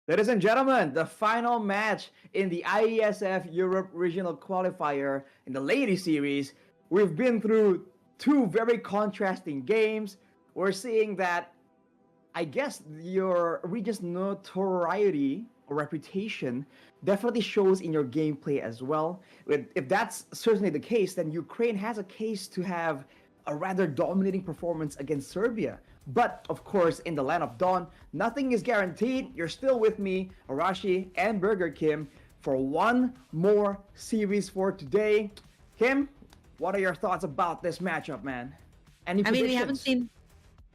Ladies and gentlemen, the final match in the IESF Europe Regional Qualifier in the Ladies Series. We've been through two very contrasting games. We're seeing that I guess your region's notoriety or reputation definitely shows in your gameplay as well. If that's certainly the case, then Ukraine has a case to have a rather dominating performance against Serbia. But of course, in the land of dawn, nothing is guaranteed. You're still with me, Arashi and Burger Kim, for one more series for today. Kim, what are your thoughts about this matchup, man? Any I mean, predictions?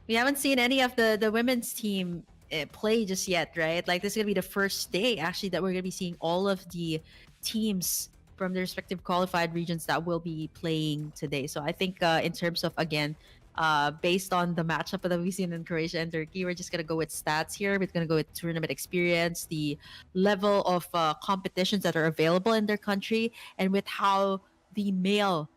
we haven't seen any of the women's team play just yet, right? Like this is gonna be the first day actually that we're gonna be seeing all of the teams from the respective qualified regions that will be playing today. So I think in terms of again, based on the matchup that we've seen in Croatia and Turkey, we're just gonna go with stats here. We're gonna go with tournament experience, the level of competitions that are available in their country, and with how the male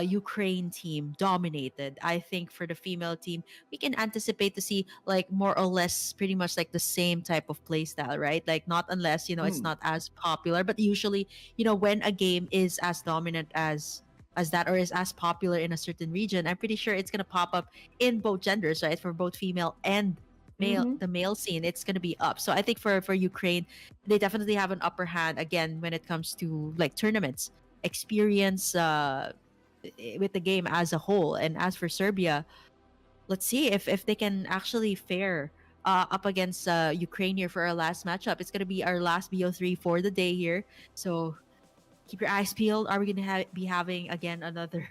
Ukraine team dominated. I think for the female team, we can anticipate to see like more or less pretty much like the same type of play style, right? Like not unless, it's Hmm. not as popular, but usually, when a game is as dominant as that or is as popular in a certain region, I'm pretty sure it's gonna pop up in both genders, right? For both female and male, Mm-hmm. the male scene, it's gonna be up. So I think for Ukraine, they definitely have an upper hand again when it comes to like tournaments experience with the game as a whole. And as for Serbia, let's see if they can actually fare up against Ukraine here for our last matchup. It's gonna be our last BO3 for the day here. So keep your eyes peeled. Are we gonna be having again another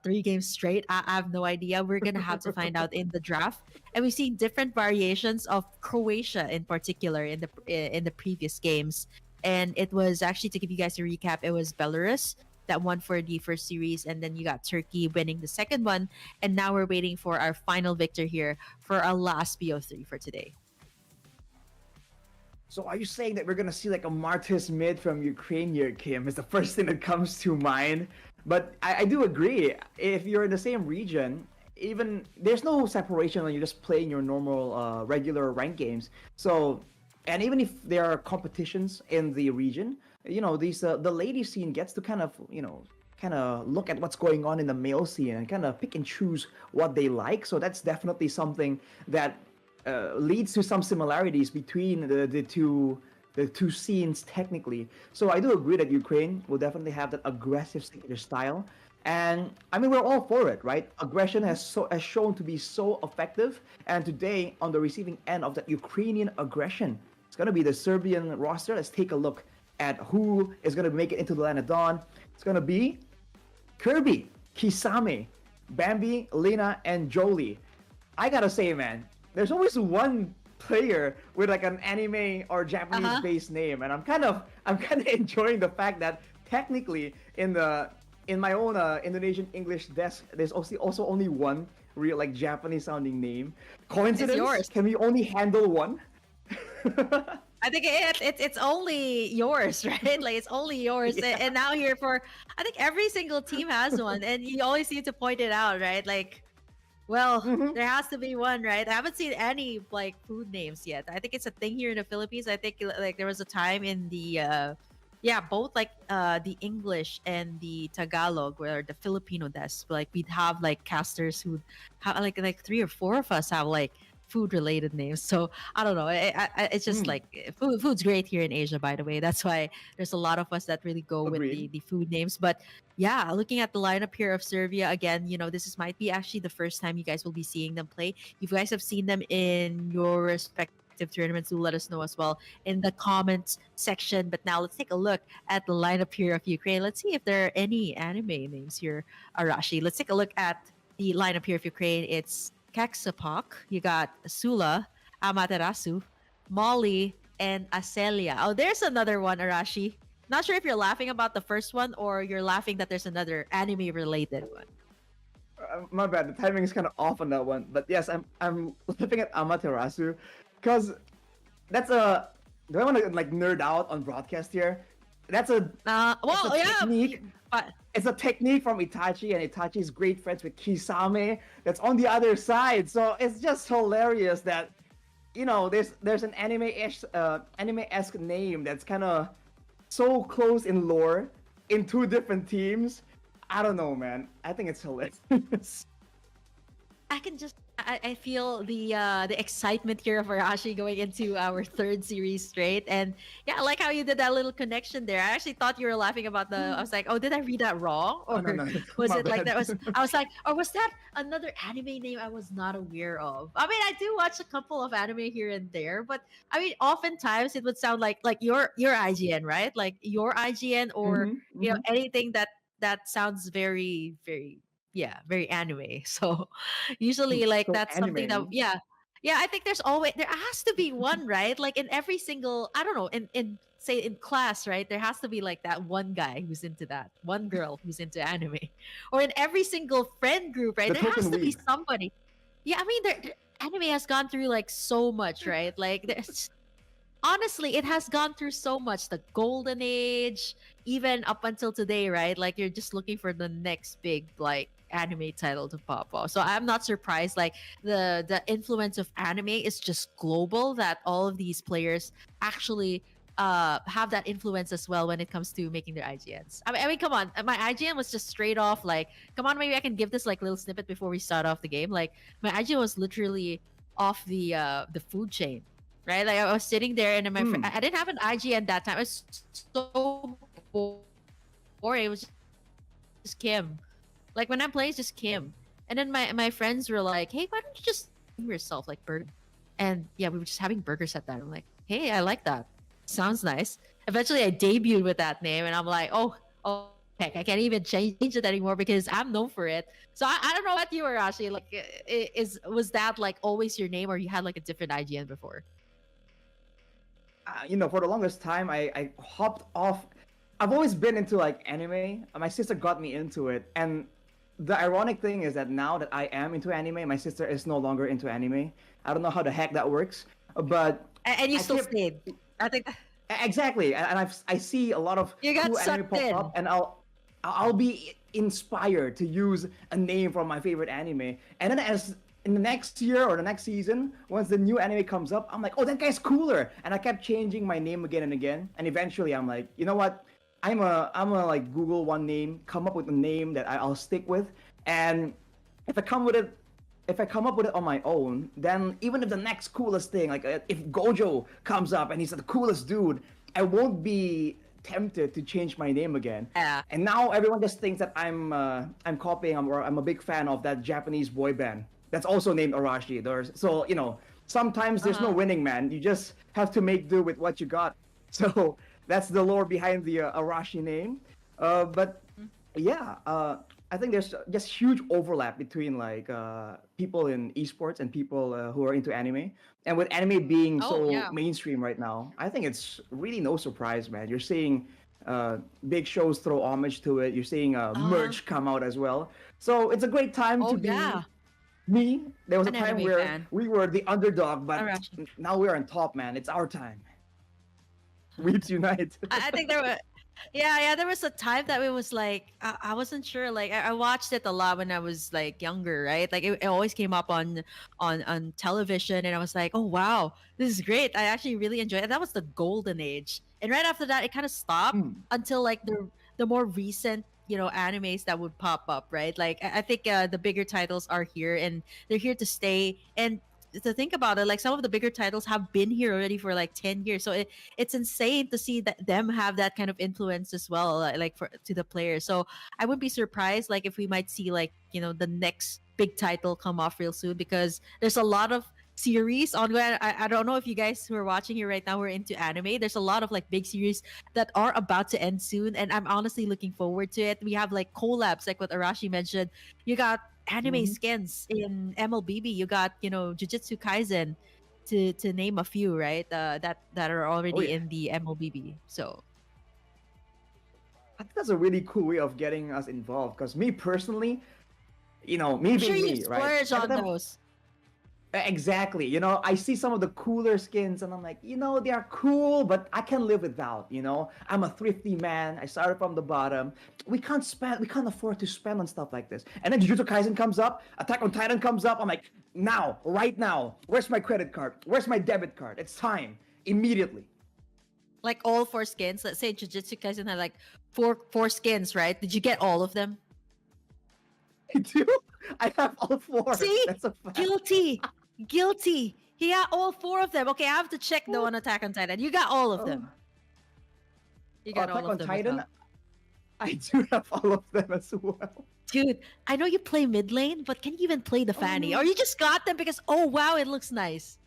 3 games straight? I have no idea. We're gonna have to find out in the draft. And we've seen different variations of Croatia in particular in the previous games. And it was actually, to give you guys a recap, it was Belarus that won for the first series, and then you got Turkey winning the second one. And now we're waiting for our final victor here for our last BO3 for today. So are you saying that we're gonna see like a Martis mid from Ukraine here, Kim? Is the first thing that comes to mind. But I do agree. If you're in the same region, even there's no separation when you're just playing your normal regular rank games. So and even if there are competitions in the region, these the lady scene gets to kind of look at what's going on in the male scene and kind of pick and choose what they like. So that's definitely something that leads to some similarities between the two scenes technically. So I do agree that Ukraine will definitely have that aggressive signature style. And I mean, we're all for it, right? Aggression has shown to be so effective. And today, on the receiving end of that Ukrainian aggression, it's gonna be the Serbian roster. Let's take a look at who is gonna make it into the land of dawn. It's gonna be Kirby, Kisame, Bambi, Lena, and Jolie. I gotta say, man, there's always one player with like an anime or Uh Japanese huh. based name, and I'm kind of enjoying the fact that technically in my own Indonesian English desk, there's also only one real like Japanese sounding name. It's Coincidence? yours. Can we only handle one? I think it's only yours, right? Like it's only yours. Yeah. And now here for, I think every single team has one, and you always need to point it out, right? Like, well, Mm-hmm. there has to be one, right? I haven't seen any like food names yet. I think it's a thing here in the Philippines. I think like there was a time in the yeah, both like the English and the Tagalog, where the Filipino desk, like we'd have like casters who have like 3 or 4 of us have like food related names. So I don't know. It's just Mm, like food's great here in Asia, by the way. That's why there's a lot of us that really go with agreed. the food names. But yeah, looking at the lineup here of Serbia again, this might be actually the first time you guys will be seeing them play. If you guys have seen them in your respective tournaments, do let us know as well in the comments section. But now let's take a look at the lineup here of Ukraine. Let's see if there are any anime names here, Arashi. Let's take a look at the lineup here of Ukraine. It's Keksapak, you got Sula, Amaterasu, Molly, and Acelia. Oh, there's another one, Arashi. Not sure if you're laughing about the first one or you're laughing that there's another anime related one. My bad. The timing is kind of off on that one. But yes, I'm looking at Amaterasu, because that's a. Do I want to like nerd out on broadcast here? That's a it's a Well, yeah, technique. but It's a technique from Itachi, and Itachi's great friends with Kisame. That's on the other side. So it's just hilarious that there's an anime-esque name that's kind of so close in lore in two different teams. I don't know, man. I think it's hilarious. I can just I feel the excitement here of Arashi going into our third series straight. And yeah, I like how you did that little connection there. I actually thought you were laughing about I was like, oh, did I read that wrong? Oh, Or no, no, was my it like bad. that was I was like, or was that another anime name I was not aware of? I mean, I do watch a couple of anime here and there, but I mean oftentimes it would sound like your IGN, right? Like your IGN or Hmm, hmm. anything that sounds very yeah, very anime. So usually like So that's something that anime. yeah, I think there has to be one, right? Like in every single, I don't know, in say in class, right? There has to be like that one guy who's into that, one girl who's into anime. Or in every single friend group, right? The There has token to be weeb. somebody. Yeah, I mean anime has gone through like so much, right? Like there's honestly, it has gone through so much. The golden age, even up until today, right? Like you're just looking for the next big like anime title to pop off. So I'm not surprised. Like the influence of anime is just global. That all of these players actually have that influence as well when it comes to making their IGNs. I mean, come on, my IGN was just straight off like, come on, maybe I can give this like little snippet before we start off the game. Like my IGN was literally off the food chain, right? Like I was sitting there, and then Hmm. I didn't have an IG that time. It was so boring. It was just Kim. Like when I'm playing, it's just Kim. And then my friends were like, "Hey, why don't you just name yourself like burger?" And yeah, we were just having burgers at that. I'm like, "Hey, I like that. Sounds nice." Eventually, I debuted with that name, and I'm like, "Oh, heck, I can't even change it anymore because I'm known for it." So I don't know what you were actually like. Was that like always your name, or you had like a different IGN before? For the longest time, I hopped off. I've always been into like anime. My sister got me into it, and the ironic thing is that now that I am into anime, my sister is no longer into anime. I don't know how the heck that works, but And you I still kept stayed. I think exactly, and I see a lot of you got cool anime sucked pop in. up, and I'll be inspired to use a name from my favorite anime, and then as in the next year or the next season, once the new anime comes up, I'm like, oh, that guy's cooler, and I kept changing my name again and again, and eventually I'm like, you know what? I'm a like Google one name, come up with a name that I'll stick with, and if I come with it if I come up with it on my own, then even if the next coolest thing, like if Gojo comes up and he's the coolest dude, I won't be tempted to change my name again. Yeah. And now everyone just thinks that I'm copying or I'm a big fan of that Japanese boy band that's also named Arashi. So sometimes there's no Uh-huh. winning, man. You just have to make do with what you got. So that's the lore behind the Arashi name. But yeah, I think there's just huge overlap between like people in esports and people who are into anime. And with anime being Oh so yeah. mainstream right now, I think it's really no surprise, man. You're seeing big shows throw homage to it. You're seeing Uh, merch come out as well. So it's a great time to oh be yeah. me. There was a An time anime where fan. we were the underdog, but Arashi. now we're on top, man. It's our time. Weebs unite. I think there were yeah, there was a time that it was like I wasn't sure. Like I watched it a lot when I was like younger, right? Like it always came up on television, and I was like, oh wow, this is great. I actually really enjoyed it. That was the golden age, and right after that, it kind of stopped Hmm. until like the more recent animes that would pop up, right? Like I think the bigger titles are here, and they're here to stay. And to think about it, like some of the bigger titles have been here already for like 10 years, so it's insane to see that them have that kind of influence as well, like for to the players. So I wouldn't be surprised like if we might see like the next big title come off real soon, because there's a lot of series ongoing. I don't know if you guys who are watching here right now were into anime. There's a lot of like big series that are about to end soon, and I'm honestly looking forward to it. We have like collabs like what Arashi mentioned. You got anime Mhm. skins in MLBB. You got Jujutsu Kaisen, to name a few, right? That are Oh already yeah. in the MLBB. So I think that's a really cool way of getting us involved. Because me personally, me I'm sure being you me, right? splurge Every on time, those. exactly. I see some of the cooler skins, and I'm like, they are cool, but I can live without. I'm a thrifty man. I started from the bottom. We can't afford to spend on stuff like this. And then Jujutsu Kaisen comes up, Attack on Titan comes up. I'm like, now, right now. Where's my credit card? Where's my debit card? It's time. Immediately. Like all 4 skins. Let's say Jujutsu Kaisen had like four skins, right? Did you get all of them? I do. I have all 4. See? That's a fact. Guilty. He got all 4 of them. Okay, I have to check though on Attack on Titan. You got all of them. You got Attack all on of them. Titan, I do have all of them as well. Dude, I know you play mid lane, but can you even play the Fanny? Or you just got them because, oh wow, it looks nice.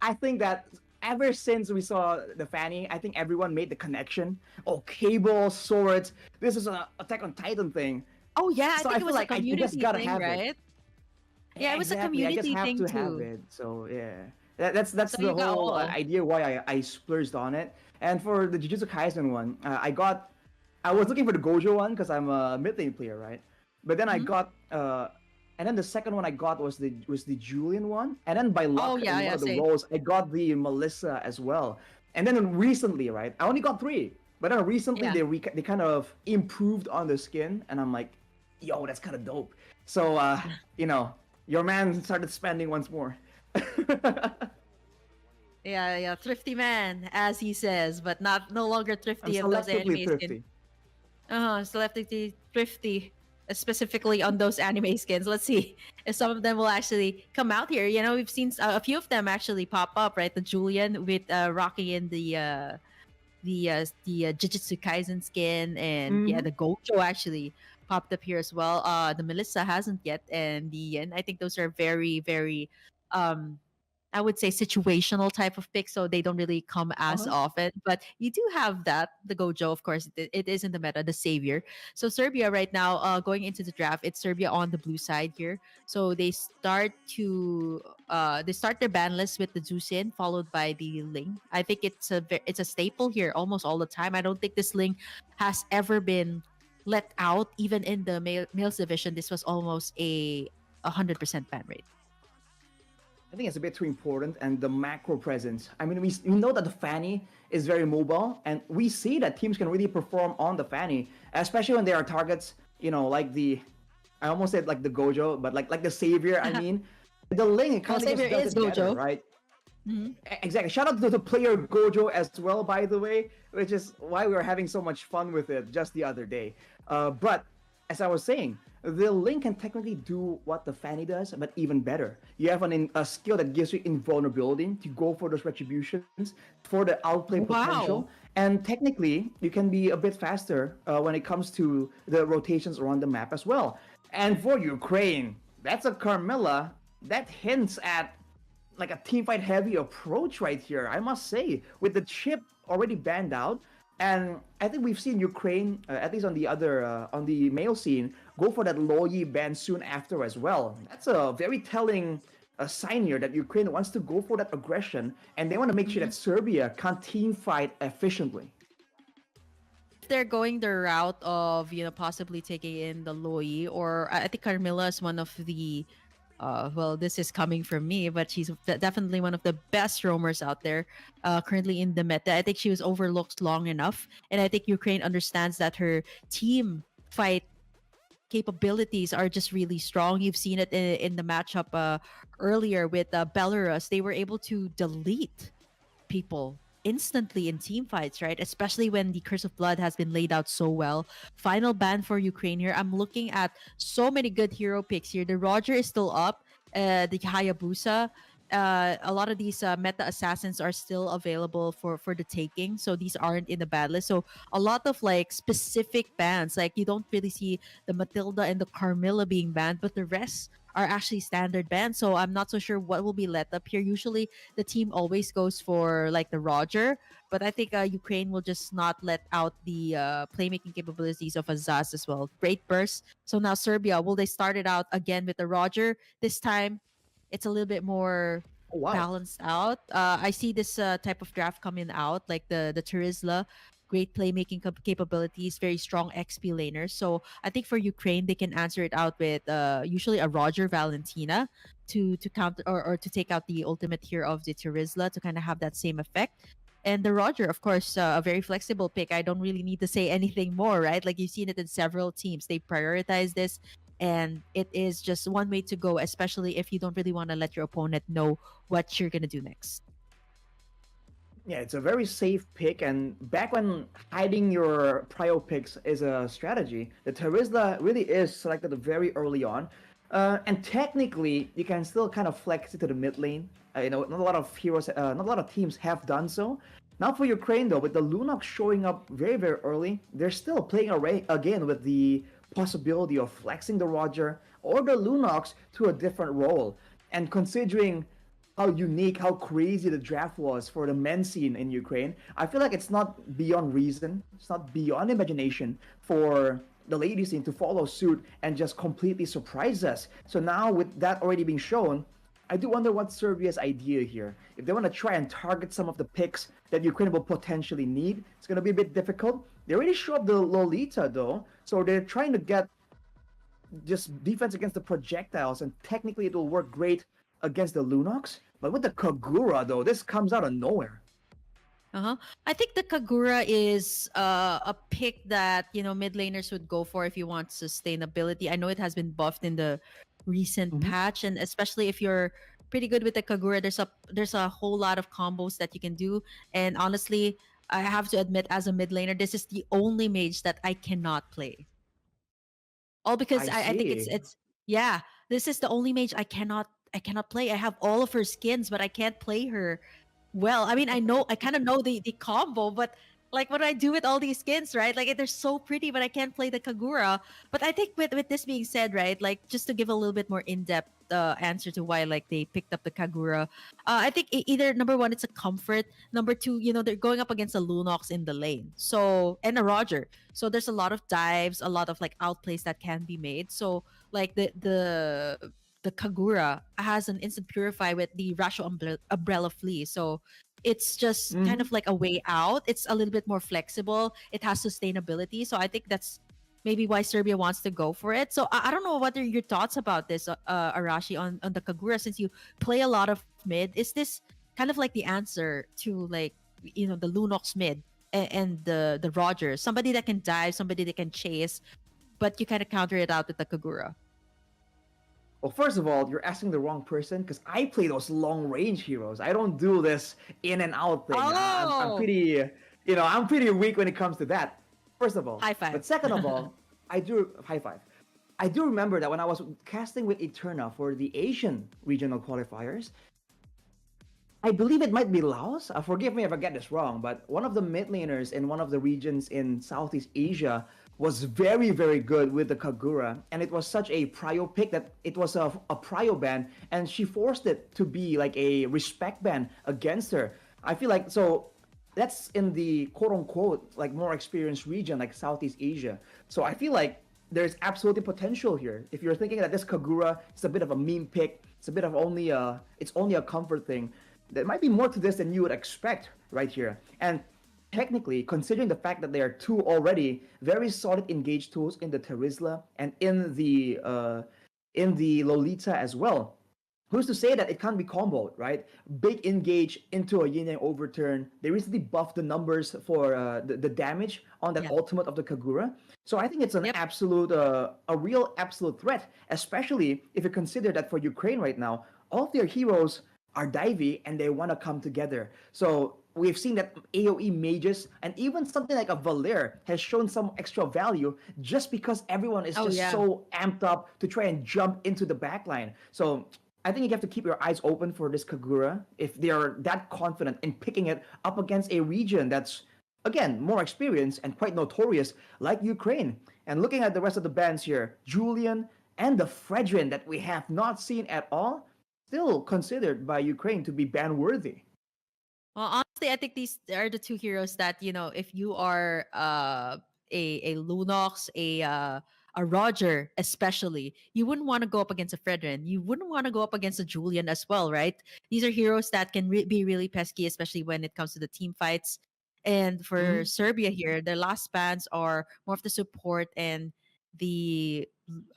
I think that ever since we saw the Fanny, I think everyone made the connection. Oh, cable, swords. This is an Attack on Titan thing. Oh yeah, I So think it feel was like a I just community gotta thing, have it. right? Yeah, it was a Exactly, I just community have thing to have too. it. So yeah, that's So the you got whole all. idea why I splurged on it. And for the Jujutsu Kaisen one, I was looking for the Gojo one because I'm a mid lane player, right? But then I Mhm. got and then the second one I got was the Julian one, and then by luck yeah, in one of the same. roles I got the Melissa as well. And then recently, right, I only got 3, but then recently Yeah. they kind of improved on the skin, and I'm like, yo, that's kind of dope. So you know, your man started spending once more. Yeah, thrifty man, as he says, but no longer I'm thrifty of those selectively anime thrifty. skins. Selectively thrifty, specifically on those anime skins. Let's see if some of them will actually come out here. You know, we've seen a few of them actually pop up, right? The Julian with rocking in the Jujutsu Kaisen skin, and yeah, Mhm. the Gojo actually popped up here as well. The Melissa hasn't yet, and the Yin. I think those are very, very, um, I would say situational type of picks, so they don't really come as Uh-huh. often. But you do have that, the Gojo, of course, it is in the meta, the savior. So Serbia right now, going into the draft, it's Serbia on the blue side here. So they start their ban list with the Zusin, followed by the Ling. I think it's a staple here almost all the time. I don't think this Ling has ever been let out, even in the males division. This was almost a 100% ban rate. I think it's a bit too important, and the macro presence. I mean, we know that the Fanny is very mobile, and we see that teams can really perform on the Fanny, especially when there are targets, you know, like I almost said like the Gojo, but like the Savior, I mean. The Ling kind of Savior just does is it better, Gojo. right? Mhm. Exactly. Shout out to the player Gojo as well, by the way, which is why we were having so much fun with it just the other day. But as I was saying, the Link can technically do what the Fanny does, but even better. You have a skill that gives you invulnerability to go for those retributions, for the outplay potential, Wow. and technically you can be a bit faster when it comes to the rotations around the map as well. And for Ukraine, that's a Carmilla that hints at like a team fight heavy approach right here, I must say, with the chip already banned out. And I think we've seen Ukraine, at least on the male scene, go for that Loyi ban soon after as well. That's a very telling sign here that Ukraine wants to go for that aggression, and they want to make sure that Serbia can't team fight efficiently. They're going the route of possibly taking in the Loi, or I think Carmilla is one of the well, this is coming from me, but she's definitely one of the best roamers out there currently in the meta. I think she was overlooked long enough, and I think Ukraine understands that her team fight capabilities are just really strong. You've seen it in the matchup earlier with Belarus. They were able to delete people instantly in team fights, right? Especially when the Curse of Blood has been laid out so well. Final ban for Ukraine here. I'm looking at so many good hero picks here. The Roger is still up. The Hayabusa. A lot of these meta assassins are still available for the taking, so these aren't in the bad list. So a lot of like specific bans, like you don't really see the Matilda and the Carmilla being banned, but the rest are actually standard bans. So I'm not so sure what will be let up here. Usually the team always goes for like the Roger, but I think Ukraine will just not let out the playmaking capabilities of Azaz as well. Great burst. So now Serbia, will they start it out again with the Roger? This time it's a little bit more Oh wow. balanced out. I see this type of draft coming out, like the Turizla, great playmaking capabilities, very strong XP laner. So I think for Ukraine, they can answer it out with usually a Roger Valentina to counter or to take out the ultimate here of the Turizla to kind of have that same effect. And the Roger, of course, a very flexible pick. I don't really need to say anything more, right? Like you've seen it in several teams. They prioritize this. and it is just one way to go, especially if you don't really want to let your opponent know what you're gonna do next. Yeah, it's a very safe pick. And back when hiding your prio picks is a strategy, the Terizla really is selected very early on. And technically, you can still kind of flex it to the mid lane. Not a lot of heroes, not a lot of teams have done so. Now for Ukraine though, with the Lunox showing up very, very early, they're still playing array again with the possibility of flexing the Roger or the Lunox to a different role. And considering how unique, how crazy the draft was for the men's scene in Ukraine, I feel like it's not beyond reason, it's not beyond imagination for the ladies scene to follow suit and just completely surprise us. So now with that already being shown, I do wonder what Serbia's idea here. If they want to try and target some of the picks that Ukraine will potentially need, it's going to be a bit difficult. They already show up the Lolita though, so they're trying to get just defense against the projectiles, and technically it will work great against the Lunox. But with the Kagura though, this comes out of nowhere. Uh-huh. I think the Kagura is a pick that, mid laners would go for if you want sustainability. I know it has been buffed in the recent Mhm. patch, and especially if you're pretty good with the Kagura, there's a whole lot of combos that you can do. And honestly, I have to admit, as a mid laner, this is the only mage that I cannot play. All because I I think see. it's yeah, this is the only mage I cannot play. I have all of her skins, but I can't play her well. I mean, I kind of know the combo, but like, what do I do with all these skins, right? Like, they're so pretty, but I can't play the Kagura. But I think with this being said, right, like, just to give a little bit more in-depth answer to why, like, they picked up the Kagura, I think either number one, it's a comfort. Number two, they're going up against a Lunox in the lane, so, and a Roger. So there's a lot of dives, a lot of like outplays that can be made. So like the Kagura has an instant purify with the Rasho umbrella flea. So it's just kind Mhm. of like a way out. It's a little bit more flexible. It has sustainability. So I think that's maybe why Serbia wants to go for it. So I don't know what are your thoughts about this, Arashi, on the Kagura, since you play a lot of mid. Is this kind of like the answer to, like, the Lunox mid and the Rogers, somebody that can dive, somebody that can chase, but you kind of counter it out with the Kagura? Well, first of all, you're asking the wrong person because I play those long range heroes. I don't do this in and out thing. I'm Oh, pretty, I'm pretty weak when it comes to that. First of all, high five. but second of all, I do high five. I do remember that when I was casting with Eterna for the Asian regional qualifiers, I believe it might be Laos. Forgive me if I get this wrong, but one of the mid laners in one of the regions in Southeast Asia was very, very good with the Kagura. And it was such a prio pick that it was a prio ban, and she forced it to be like a respect ban against her. I feel like, so that's in the quote unquote like more experienced region like Southeast Asia. So I feel like there's absolutely potential here. If you're thinking that this Kagura is a bit of a meme pick, it's a bit of it's only a comfort thing, there might be more to this than you would expect right here. And technically, considering the fact that there are two already very solid engage tools in the Terizla and in the Lolita as well, who's to say that it can't be comboed, right? Big engage into a yin yang overturn. They recently buffed the numbers for the damage on that Yep. ultimate of the Kagura. So I think it's an Yep. absolute, a real absolute threat, especially if you consider that for Ukraine right now, all of their heroes are divey and they want to come together. So we've seen that AoE mages and even something like a Valir has shown some extra value just because everyone is Oh just yeah. so amped up to try and jump into the backline. So I think you have to keep your eyes open for this Kagura if they are that confident in picking it up against a region that's, again, more experienced and quite notorious like Ukraine. And looking at the rest of the bands here, Julian and the Fredrin that we have not seen at all, still considered by Ukraine to be ban worthy. Well, honestly, I think these are the two heroes that, if you are a Lunox, a Roger, especially, you wouldn't want to go up against a Fredrin. You wouldn't want to go up against a Julian as well, right? These are heroes that can be really pesky, especially when it comes to the team fights. And for Mhm. Serbia here, their last bans are more of the support and the.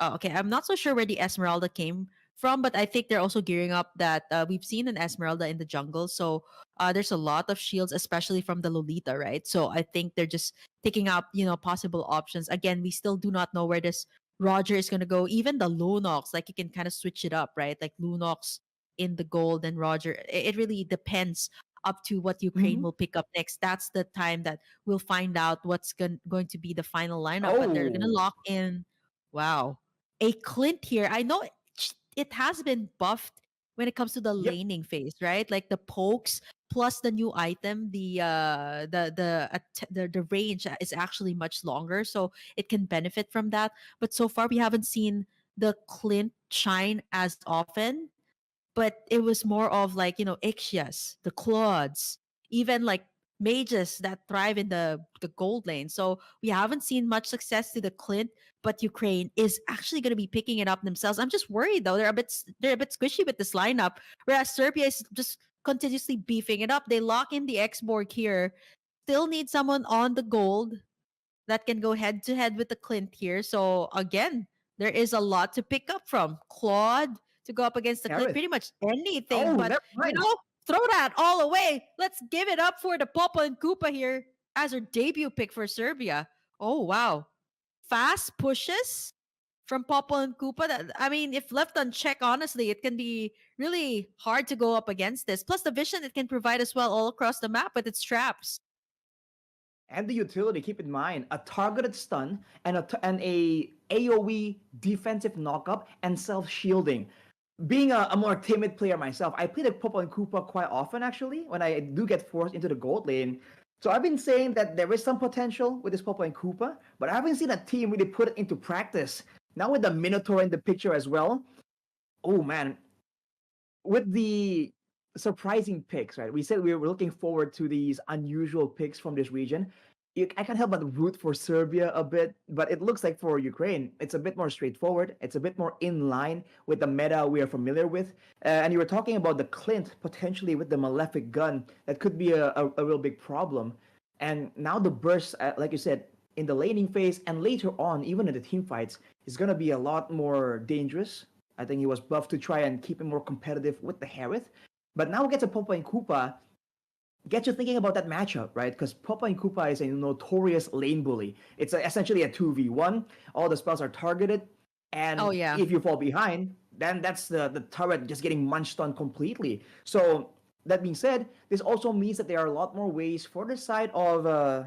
Okay, I'm not so sure where the Esmeralda came from, but I think they're also gearing up that we've seen an Esmeralda in the jungle. So there's a lot of shields, especially from the Lolita, right? So I think they're just taking out, possible options. Again, we still do not know where this Roger is gonna go. Even the Lunox, like you can kind of switch it up, right? Like Lunox in the gold and Roger. It really depends up to what Ukraine Hmm. will pick up next. That's the time that we'll find out what's going to be the final lineup. But they're gonna Oh, lock in. Wow, a Clint here. I know it has been buffed when it comes to the yep, laning phase, right? Like the pokes plus the new item, the range is actually much longer, so it can benefit from that. But so far, we haven't seen the Clint shine as often. But it was more of like Ixias, the Claudes, even like mages that thrive in the gold lane. So we haven't seen much success to the Clint, but Ukraine is actually going to be picking it up themselves. I'm just worried though; they're a bit squishy with this lineup, whereas Serbia is just continuously beefing it up. They lock in the X-Borg here, still need someone on the gold that can go head to head with the Clint here. So again, there is a lot to pick up from. Claude to go up against the Clint, Harris. pretty much anything, Oh, but never mind. throw that all away. Let's give it up for the Popo and Koopa here as her debut pick for Serbia. Oh wow. Fast pushes from Popo and Koopa. I mean, if left unchecked, honestly, it can be really hard to go up against this. Plus the vision it can provide as well all across the map with its traps. And the utility, keep in mind, a targeted stun and a AoE defensive knockup and self-shielding. Being a more timid player myself, I play the Popo and Koopa quite often actually when I do get forced into the gold lane. So I've been saying that there is some potential with this Popo and Koopa, but I haven't seen a team really put it into practice. Now with the Minotaur in the picture as well, oh man, with the surprising picks, right? We said we were looking forward to these unusual picks from this region. I can't help but root for Serbia a bit, but it looks like for Ukraine, it's a bit more straightforward. It's a bit more in line with the meta we are familiar with. And you were talking about the Clint potentially with the Malefic gun. That could be a real big problem. And now the burst, like you said, in the laning phase and later on, even in the team fights, is going to be a lot more dangerous. I think he was buffed to try and keep him more competitive with the Harith. But now we get to Popo and Koopa, get you thinking about that matchup, right? Because Popo and Koopa is a notorious lane bully. It's essentially a 2v1. All the spells are targeted. Oh And yeah. if you fall behind, then that's the turret just getting munched on completely. So that being said, this also means that there are a lot more ways for the side of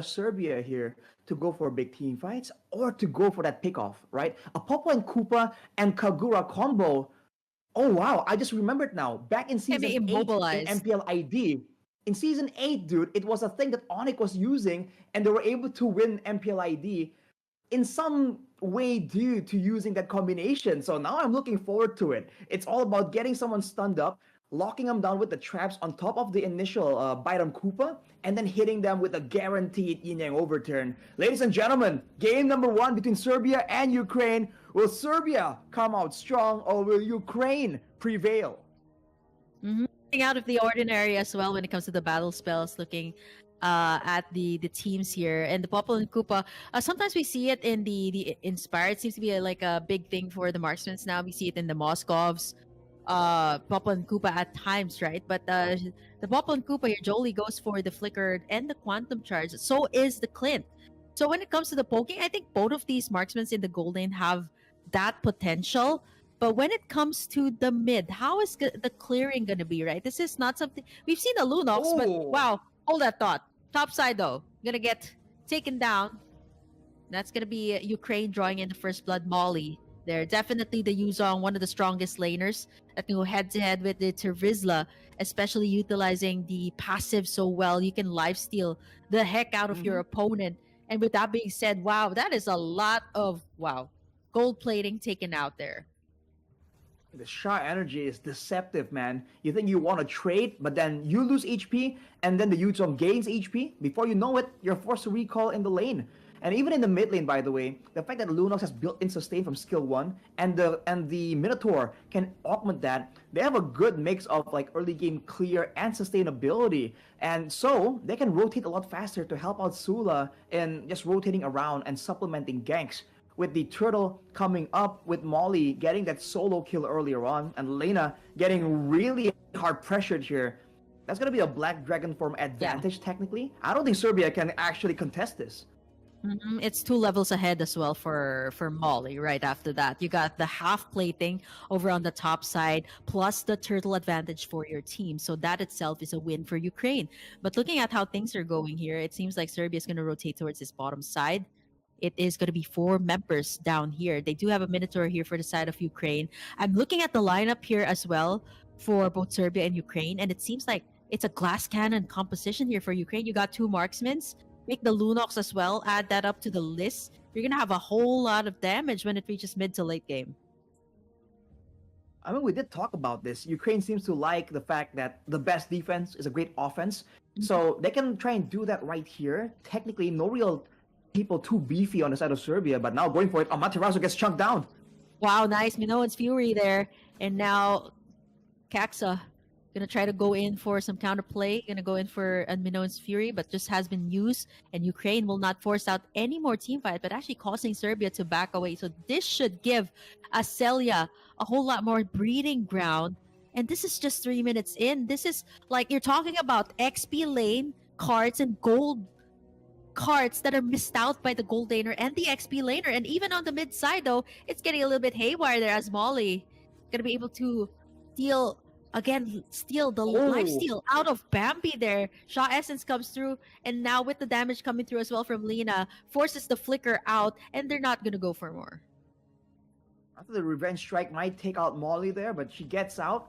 Serbia here to go for big team fights or to go for that pickoff, right? A Popo and Koopa and Kagura combo. Oh wow, I just remembered now. Back in Can be season 8 in immobilized. MPL ID, in season 8, dude, it was a thing that Onyx was using and they were able to win MPL ID in some way due to using that combination. So now I'm looking forward to it. It's all about getting someone stunned up, locking them down with the traps on top of the initial Byram Koopa, and then hitting them with a guaranteed yin yang overturn. Ladies and gentlemen, game number 1 between Serbia and Ukraine. Will Serbia come out strong or will Ukraine prevail? Out of the ordinary as well when it comes to the battle spells. Looking at the teams here and the Popol and Koopa. Sometimes we see it in the Inspired. Seems to be like a big thing for the marksmen now. We see it in the Moskovs, Popol and Koopa at times, right? But the Popol and Koopa here, Jolie goes for the Flickered and the Quantum Charge. So is the Clint. So when it comes to the poking, I think both of these marksmen in the gold lane have that potential. But when it comes to the mid, how is the clearing going to be, right? This is not something we've seen the Lunox, but Oh, wow, hold that thought. Top side though, gonna get taken down. That's gonna be Ukraine drawing in the first blood Molly. They're definitely the Yuzong, one of the strongest laners that can go head to head with the Tervizla, especially utilizing the passive so well. You can lifesteal the heck out of your mhm. opponent. And with that being said, wow, that is a lot of gold plating taken out there. The Sha energy is deceptive, man. You think you want to trade, but then you lose HP, and then the Yuzong gains HP. Before you know it, you're forced to recall in the lane. And even in the mid lane, by the way, the fact that Lunox has built-in sustain from skill 1, and the Minotaur can augment that, they have a good mix of like early game clear and sustainability. And so they can rotate a lot faster to help out Sula in just rotating around and supplementing ganks with the turtle coming up with Molly getting that solo kill earlier on and Lena getting really hard pressured here. That's going to be a Black Dragon form Yeah. advantage technically. I don't think Serbia can actually contest this. It's two levels ahead as well for Molly. Right after that, you got the half plating over on the top side, plus the turtle advantage for your team. So that itself is a win for Ukraine. But looking at how things are going here, it seems like Serbia is going to rotate towards this bottom side. It is going to be four members down here. They do have a Minotaur here for the side of Ukraine. I'm looking at the lineup here as well for both Serbia and Ukraine, and it seems like it's a glass cannon composition here for Ukraine. You got two marksmans. Make the Lunox as well. Add that up to the list. You're gonna have a whole lot of damage when it reaches mid to late game. I mean, we did talk about this. Ukraine seems to like the fact that the best defense is a great offense. So they can try and do that right here. Technically, no real people too beefy on the side of Serbia, but now going for it, Amaterasu gets chunked down. Wow, nice Minoan's Fury there. And now Kaxa gonna try to go in for some counterplay. Gonna go in for Minoan's Fury, but just has been used. And Ukraine will not force out any more team fight, but actually causing Serbia to back away. So this should give Aselia a whole lot more breeding ground. And this is just 3 minutes in. This is like you're talking about XP lane cards and gold cards that are missed out by the gold laner and the XP laner. And even on the mid side, though, it's getting a little bit haywire there as Molly gonna be able to steal the life steal out of Bambi there. Shaw Essence comes through, and now with the damage coming through as well from Lena, forces the flicker out, and they're not gonna go for more. I thought the revenge strike might take out Molly there, but she gets out.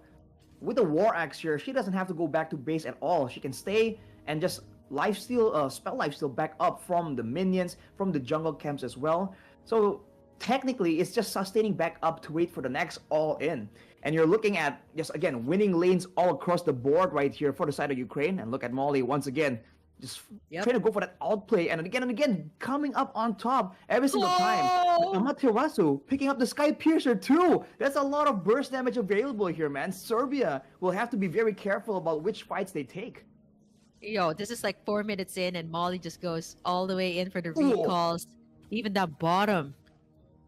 With the War Axe here, she doesn't have to go back to base at all. She can stay and just spell lifesteal back up from the minions, from the jungle camps as well. So technically, it's just sustaining back up to wait for the next all-in. And you're looking at, just again, winning lanes all across the board right here for the side of Ukraine. And look at Molly once again, just trying to go for that outplay. And again, coming up on top every single time. Amaterasu picking up the Sky Piercer too. That's a lot of burst damage available here, man. Serbia will have to be very careful about which fights they take. Yo, this is like 4 minutes in, and Molly just goes all the way in for the recalls. Even that bottom,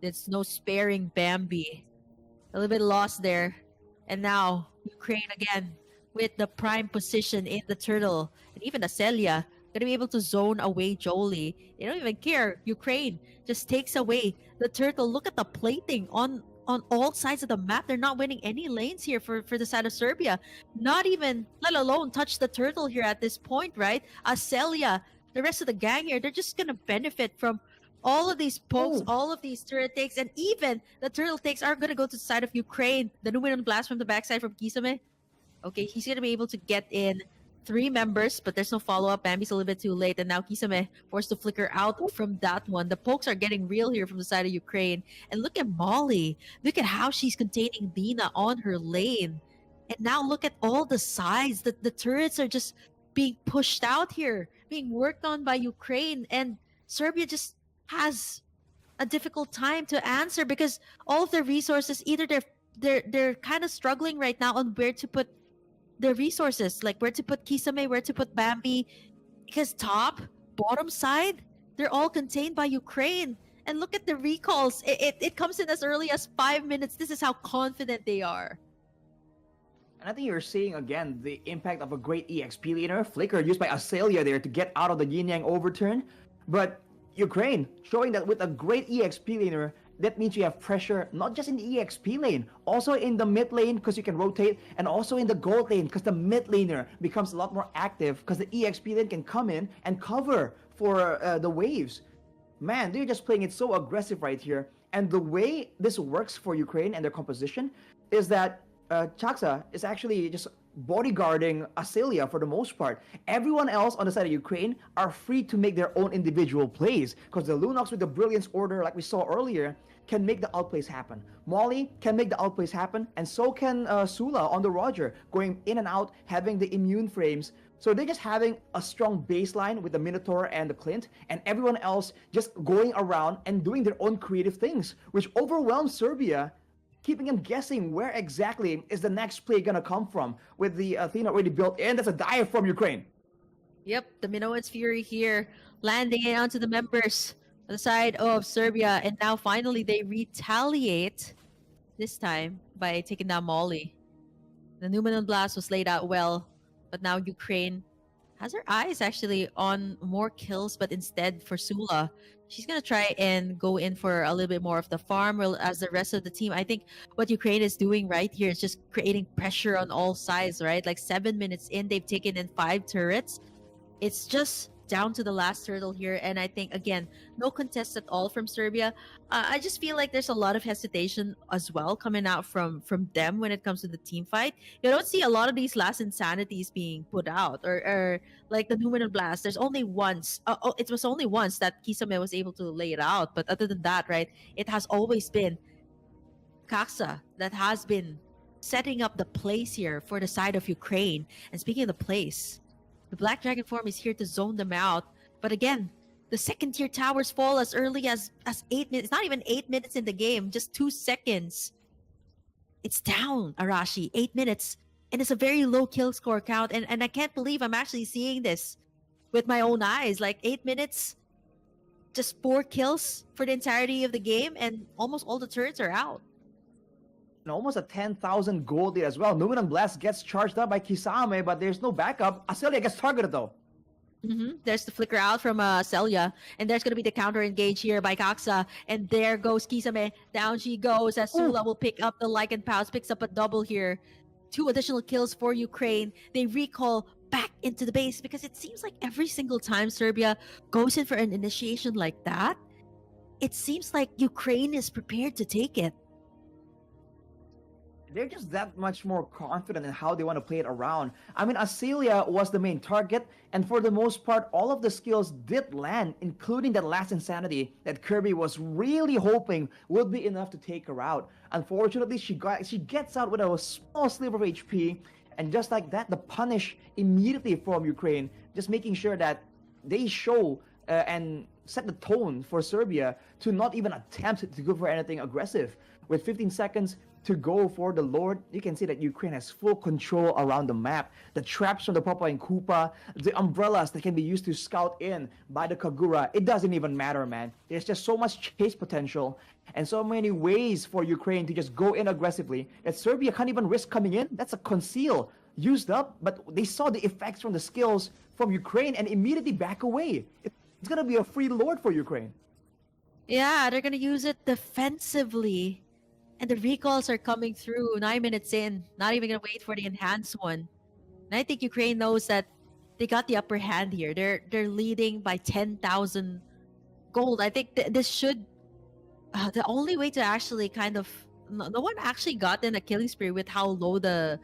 there's no sparing Bambi. A little bit lost there. And now, Ukraine again with the prime position in the turtle. And even Aselia gonna be able to zone away Jolie. They don't even care. Ukraine just takes away the turtle. Look at the plating on all sides of the map. They're not winning any lanes here for the side of Serbia. Not even, let alone touch the turtle here at this point, right? Aselia, the rest of the gang here, they're just gonna benefit from all of these pokes, all of these turret takes, and even the turtle takes are gonna go to the side of Ukraine. The Numenon blast from the backside from Kisame. Okay, he's gonna be able to get in 3 members, but there's no follow-up. Bambi's a little bit too late, and now Kisame forced to flicker out from that one. The pokes are getting real here from the side of Ukraine. And look at Molly. Look at how she's containing Dina on her lane. And now look at all the sides. The turrets are just being pushed out here, being worked on by Ukraine. And Serbia just has a difficult time to answer because all of their resources, either they're kind of struggling right now on where to put their resources, like where to put Kisame, where to put Bambi, because top, bottom side, they're all contained by Ukraine. And look at the recalls. It comes in as early as 5 minutes. This is how confident they are. And I think you're seeing again the impact of a great EXP leader. Flicker used by Aselia there to get out of the yin yang overturn. But Ukraine showing that with a great EXP laner, that means you have pressure not just in the EXP lane, also in the mid lane because you can rotate, and also in the gold lane because the mid laner becomes a lot more active because the EXP lane can come in and cover for the waves. Man, they're just playing it so aggressive right here. And the way this works for Ukraine and their composition is that Chaksa is actually just bodyguarding Aselia for the most part. Everyone else on the side of Ukraine are free to make their own individual plays because the Lunox with the Brilliance Order, like we saw earlier, can make the outplays happen. Molly can make the outplays happen, and so can Sula on the Roger, going in and out, having the immune frames. So they're just having a strong baseline with the Minotaur and the Clint, and everyone else just going around and doing their own creative things, which overwhelms Serbia, keeping them guessing where exactly is the next play gonna come from with the Athena already built in. That's a dive from Ukraine. Yep, the Minoan's Fury here, landing it onto the members on the side of Serbia, and now finally they retaliate, this time by taking down Molly. The Numenon Blast was laid out well, but now Ukraine has her eyes actually on more kills, but instead for Sula, she's gonna try and go in for a little bit more of the farm. Well, as the rest of the team, I think what Ukraine is doing right here is just creating pressure on all sides. Right, like 7 minutes in, they've taken in 5 turrets. It's just down to the last turtle here, and I think again, no contest at all from Serbia. I just feel like there's a lot of hesitation as well coming out from them when it comes to the team fight. You don't see a lot of these last insanities being put out, or like the Numenor Blast. There's only once. It was only once that Kisame was able to lay it out, but other than that, right, it has always been Kaksa that has been setting up the place here for the side of Ukraine. And speaking of the place, the Black Dragon form is here to zone them out. But again, the second tier towers fall as early as 8 minutes. It's not even 8 minutes in the game, just 2 seconds. It's down, Arashi. 8 minutes. And it's a very low kill score count. And I can't believe I'm actually seeing this with my own eyes. Like 8 minutes, just 4 kills for the entirety of the game, and almost all the turrets are out. And almost a 10,000 gold lead as well. Numenor Blast gets charged up by Kisame, but there's no backup. Aselia gets targeted though. There's the flicker out from Celia, and there's going to be the counter engage here by Kaksa, and there goes Kisame. Down she goes as Sula will pick up the Lycan Pounce, picks up a double here. 2 additional kills for Ukraine. They recall back into the base because it seems like every single time Serbia goes in for an initiation like that, it seems like Ukraine is prepared to take it. They're just that much more confident in how they want to play it around. I mean, Aselia was the main target, and for the most part, all of the skills did land, including that last insanity that Kirby was really hoping would be enough to take her out. Unfortunately, she gets out with a small sliver of HP, and just like that, the punish immediately from Ukraine, just making sure that they show and set the tone for Serbia to not even attempt to go for anything aggressive. With 15 seconds to go for the Lord, you can see that Ukraine has full control around the map. The traps from the Papa and Koopa, the umbrellas that can be used to scout in by the Kagura, it doesn't even matter, man. There's just so much chase potential and so many ways for Ukraine to just go in aggressively that Serbia can't even risk coming in. That's a conceal used up, but they saw the effects from the skills from Ukraine and immediately back away. It's gonna be a free Lord for Ukraine. Yeah, they're gonna use it defensively. And the recalls are coming through 9 minutes in, not even gonna wait for the enhanced one. And I think Ukraine knows that they got the upper hand here. They're leading by 10,000 gold. I think this should the only way to actually kind of no one actually got in a killing spree with how low the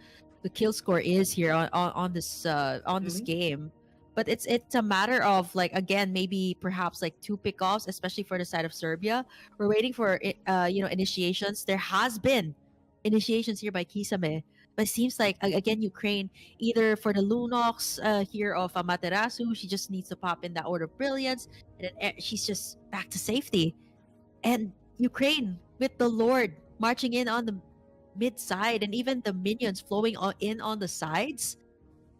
kill score is here on this game. But it's a matter of, like, again, maybe perhaps like 2 pickoffs, especially for the side of Serbia. We're waiting for initiations. There has been initiations here by Kisame, but it seems like again Ukraine, either for the Lunox here of Amaterasu, she just needs to pop in that Order of Brilliance, and then she's just back to safety. And Ukraine with the Lord marching in on the mid side, and even the minions flowing in on the sides.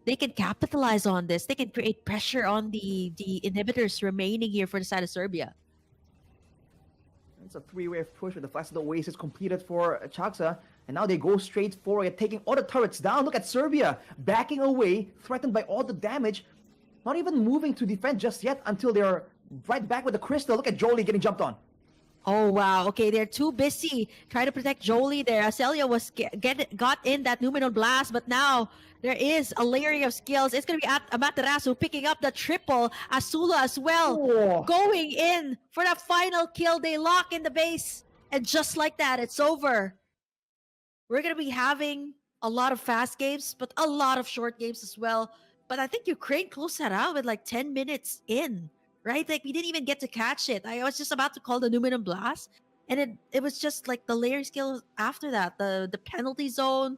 They can capitalize on this. They can create pressure on the inhibitors remaining here for the side of Serbia. It's a 3-way push with the Flash of the Oasis completed for Chaksa. And now they go straight for it, taking all the turrets down. Look at Serbia backing away, threatened by all the damage. Not even moving to defend just yet until they're right back with the crystal. Look at Jolie getting jumped on. Oh, wow. Okay, they're too busy trying to protect Jolie there. Celia was got in that Numenor Blast, but now there is a layering of skills. It's going to be at Amaterasu picking up the triple. Azula as well, going in for the final kill. They lock in the base, and just like that, it's over. We're going to be having a lot of fast games, but a lot of short games as well. But I think Ukraine closed that out with like 10 minutes in. Right? Like, we didn't even get to catch it. I was just about to call the Numenor Blast, and it was just like the layer skill after that, the penalty zone,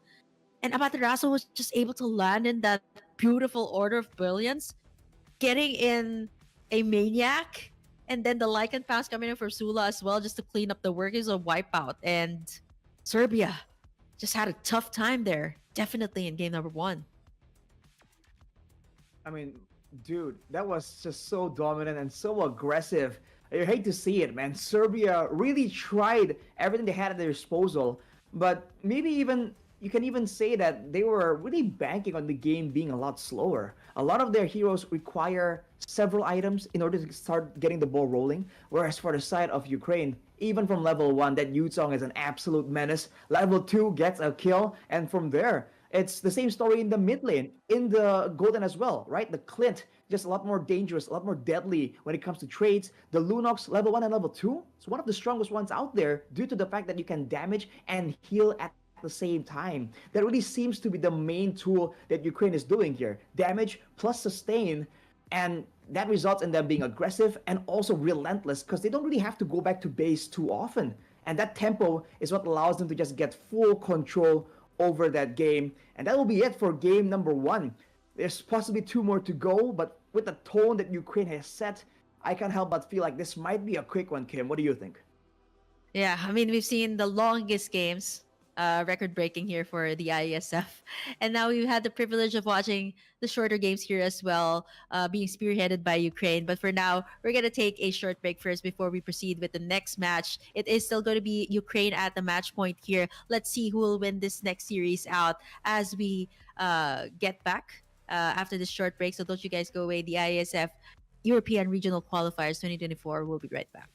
and Amaterasu was just able to land in that beautiful Order of Brilliance, getting in a Maniac, and then the Lycan Pounce coming in for Sula as well, just to clean up the workings of Wipeout. And Serbia just had a tough time there, definitely in game number 1. I mean, dude, that was just so dominant and so aggressive. I hate to see it, man. Serbia really tried everything they had at their disposal, but maybe even you can even say that they were really banking on the game being a lot slower. A lot of their heroes require several items in order to start getting the ball rolling. Whereas for the side of Ukraine, even from level 1, that Yuzong is an absolute menace. Level 2 gets a kill, and from there, it's the same story in the mid lane, in the Golden as well, right? The Clint, just a lot more dangerous, a lot more deadly when it comes to trades. The Lunox, level 1 and level 2, it's one of the strongest ones out there due to the fact that you can damage and heal at the same time. That really seems to be the main tool that Ukraine is doing here. Damage plus sustain, and that results in them being aggressive and also relentless because they don't really have to go back to base too often. And that tempo is what allows them to just get full control over that game. And that will be it for game number 1. There's possibly 2 more to go, but with the tone that Ukraine has set, I can't help but feel like this might be a quick one, Kim. What do you think? Yeah, I mean, we've seen the longest games, record breaking here for the IESF. And now we've had the privilege of watching the shorter games here as well, being spearheaded by Ukraine. But for now, we're going to take a short break first before we proceed with the next match. It is still going to be Ukraine at the match point here. Let's see who will win this next series out as we get back after this short break. So don't you guys go away. The IESF European Regional Qualifiers 2024 will be right back.